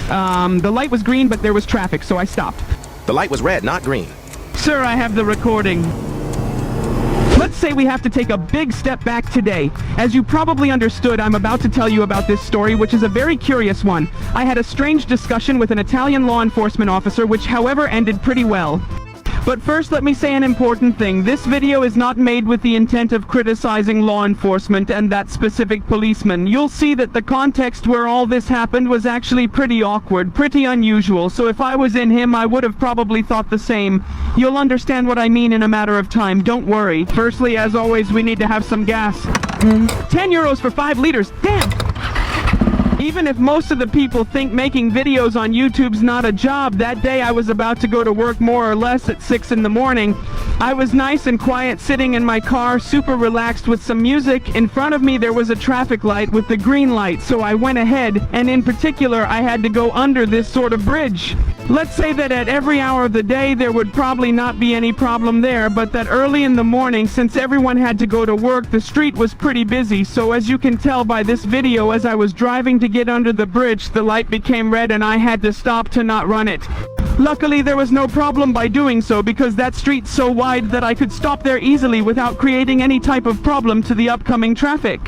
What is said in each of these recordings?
The light was green, but there was traffic, so I stopped. The light was red, not green. Sir, I have the recording. Let's say we have to take a big step back today. As you probably understood, I'm about to tell you about this story, which is a very curious one. I had a strange discussion with an Italian law enforcement officer, which however ended pretty well. But first, let me say an important thing. This video is not made with the intent of criticizing law enforcement and that specific policeman. You'll see that the context where all this happened was actually pretty awkward, pretty unusual, so if I was in him, I would have probably thought the same. You'll understand what I mean in a matter of time, don't worry. Firstly, as always, we need to have some gas. 10 euros for 5 liters. Damn! Even if most of the people think making videos on YouTube's not a job, that day I was about to go to work more or less at 6 in the morning. I was nice and quiet sitting in my car, super relaxed with some music. In front of me there was a traffic light with the green light, so I went ahead, and in particular I had to go under this sort of bridge. Let's say that at every hour of the day there would probably not be any problem there, but that early in the morning, since everyone had to go to work, the street was pretty busy, so as you can tell by this video, as I was driving to get under the bridge, the light became red and I had to stop to not run it. Luckily there was no problem by doing so, because that street's so wide that I could stop there easily without creating any type of problem to the upcoming traffic.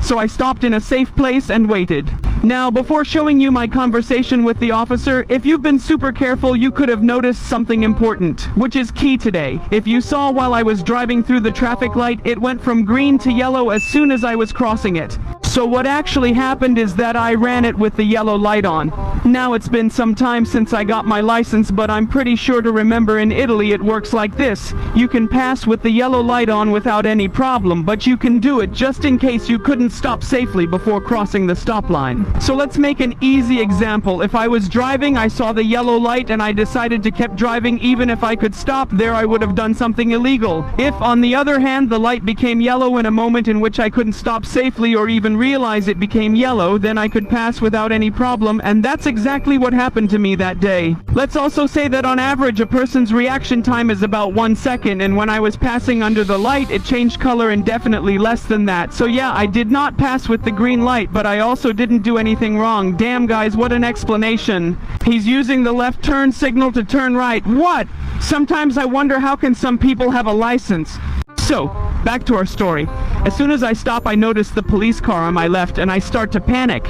So I stopped in a safe place and waited. Now, before showing you my conversation with the officer, if you've been super careful, you could have noticed something important, which is key today. If you saw while I was driving through the traffic light, it went from green to yellow as soon as I was crossing it. So what actually happened is that I ran it with the yellow light on. Now it's been some time since I got my license, but I'm pretty sure to remember in Italy it works like this. You can pass with the yellow light on without any problem, but you can do it just in case you couldn't stop safely before crossing the stop line. So let's make an easy example. If I was driving, I saw the yellow light and I decided to keep driving even if I could stop there, I would have done something illegal. If, on the other hand, the light became yellow in a moment in which I couldn't stop safely or even realize it became yellow, then I could pass without any problem, and that's exactly what happened to me that day. Let's also say that on average a person's reaction time is about 1 second, and when I was passing under the light it changed color in definitely less than that. So yeah, I did not pass with the green light, but I also didn't do anything wrong. Damn guys, what an explanation. He's using the left turn signal to turn right. What? Sometimes I wonder how can some people have a license. So, back to our story. As soon as I stop, I notice the police car on my left and I start to panic.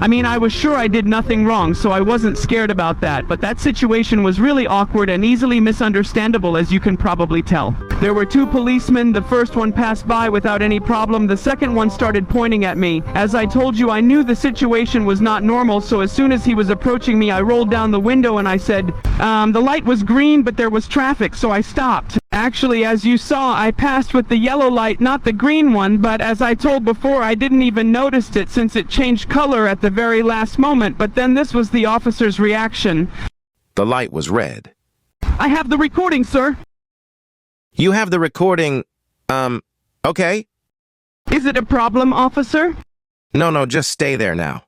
I mean, I was sure I did nothing wrong, so I wasn't scared about that, but that situation was really awkward and easily misunderstandable, as you can probably tell. There were 2 policemen. The first one passed by without any problem. The second one started pointing at me. As I told you, I knew the situation was not normal, so as soon as he was approaching me, I rolled down the window and I said, the light was green, but there was traffic, so I stopped. Actually, as you saw, I passed with the yellow light, not the green one, but as I told before, I didn't even notice it since it changed color at the very last moment, but then this was the officer's reaction. The light was red. I have the recording, sir. You have the recording, okay? Is it a problem, officer? No, just stay there now.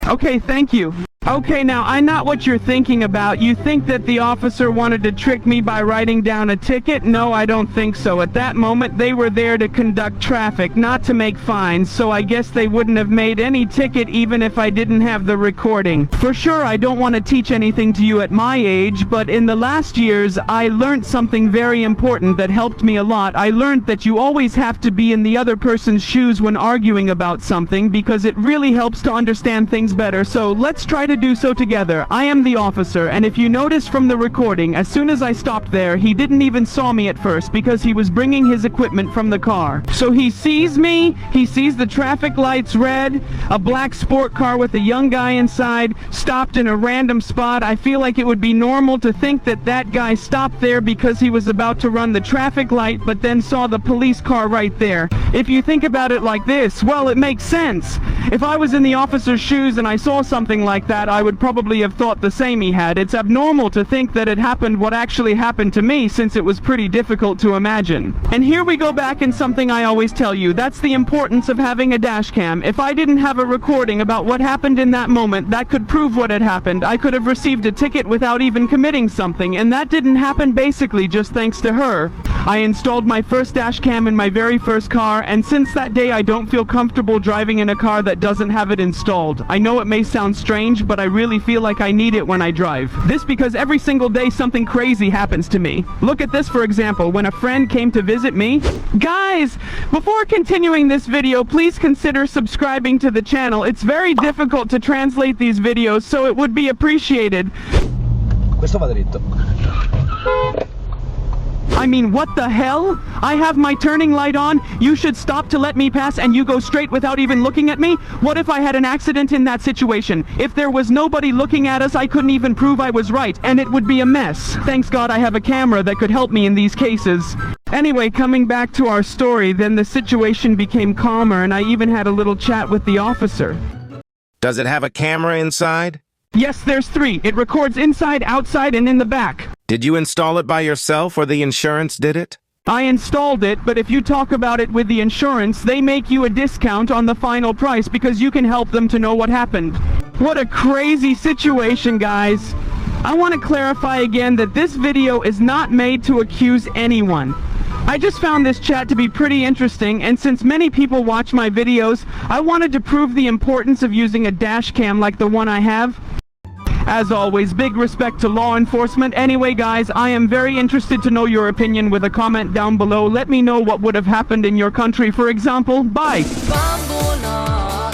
Okay, thank you. Okay, now, I know what you're thinking about. You think that the officer wanted to trick me by writing down a ticket? No, I don't think so. At that moment, they were there to conduct traffic, not to make fines, so I guess they wouldn't have made any ticket even if I didn't have the recording. For sure, I don't want to teach anything to you at my age, but in the last years, I learned something very important that helped me a lot. I learned that you always have to be in the other person's shoes when arguing about something, because it really helps to understand things better. So let's try to do so together. I am the officer, and if you notice from the recording, as soon as I stopped there, he didn't even saw me at first because he was bringing his equipment from the car. So he sees me, he sees the traffic lights red, a black sport car with a young guy inside, stopped in a random spot. I feel like it would be normal to think that that guy stopped there because he was about to run the traffic light, but then saw the police car right there. If you think about it like this, well, it makes sense. If I was in the officer's shoes and I saw something like that, I would probably have thought the same he had. It's abnormal to think that it happened what actually happened to me, since it was pretty difficult to imagine. And here we go back in something I always tell you. That's the importance of having a dash cam. If I didn't have a recording about what happened in that moment, that could prove what had happened. I could have received a ticket without even committing something, and that didn't happen basically just thanks to her. I installed my first dash cam in my very first car, and since that day I don't feel comfortable driving in a car that doesn't have it installed. I know it may sound strange, but I really feel like I need it when I drive. This because every single day something crazy happens to me. Look at this for example, when a friend came to visit me. Guys, before continuing this video, please consider subscribing to the channel. It's very difficult to translate these videos, so it would be appreciated. Questo va dritto. I mean, what the hell? I have my turning light on, you should stop to let me pass, and you go straight without even looking at me? What if I had an accident in that situation? If there was nobody looking at us, I couldn't even prove I was right, and it would be a mess. Thanks God I have a camera that could help me in these cases. Anyway, coming back to our story, then the situation became calmer, and I even had a little chat with the officer. Does it have a camera inside? Yes, there's 3. It records inside, outside, and in the back. Did you install it by yourself or the insurance did it? I installed it, but if you talk about it with the insurance, they make you a discount on the final price because you can help them to know what happened. What a crazy situation, guys. I want to clarify again that this video is not made to accuse anyone. I just found this chat to be pretty interesting, and since many people watch my videos, I wanted to prove the importance of using a dash cam like the one I have. As always, big respect to law enforcement. Anyway, guys, I am very interested to know your opinion with a comment down below. Let me know what would have happened in your country, for example. Bye!